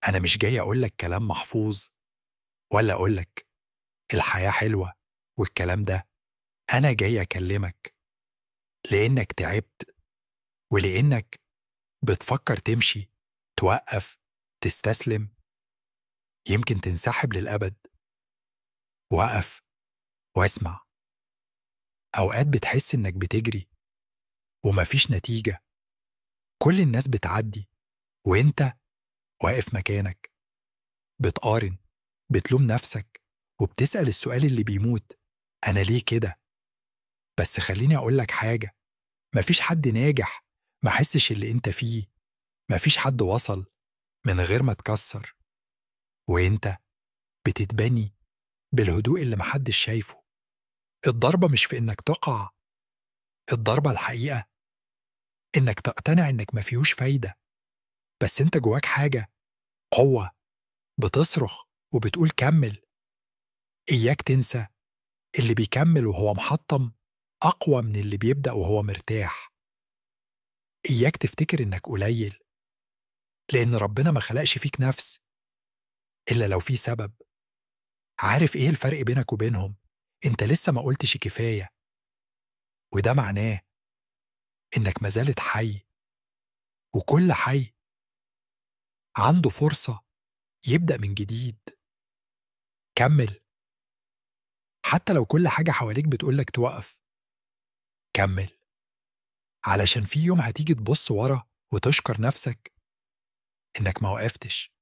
أنا مش جاي أقولك كلام محفوظ ولا أقولك الحياة حلوة والكلام ده. أنا جاي أكلمك لأنك تعبت، ولأنك بتفكر تمشي، توقف، تستسلم، يمكن تنسحب للأبد. وقف واسمع. أوقات بتحس إنك بتجري ومفيش نتيجة، كل الناس بتعدي وإنت واقف مكانك، بتقارن، بتلوم نفسك، وبتسأل السؤال اللي بيموت: أنا ليه كده؟ بس خليني أقولك حاجة، مفيش حد ناجح ما حسش اللي انت فيه، مفيش حد وصل من غير ما اتكسر، وانت بتتبني بالهدوء اللي محدش شايفه. الضربة مش في انك تقع، الضربة الحقيقة انك تقتنع انك مفيهوش فايدة، بس انت جواك حاجة، قوة، بتصرخ وبتقول كمل. إياك تنسى اللي بيكمل وهو محطم أقوى من اللي بيبدأ وهو مرتاح. إياك تفتكر إنك قليل، لأن ربنا ما خلقش فيك نفس إلا لو في سبب. عارف إيه الفرق بينك وبينهم؟ أنت لسه ما قلتش كفاية، وده معناه إنك ما زالت حي، وكل حي عنده فرصة يبدأ من جديد. كمل، حتى لو كل حاجة حواليك بتقولك توقف. كمل، علشان في يوم هتيجي تبص ورا وتشكر نفسك إنك ما وقفتش.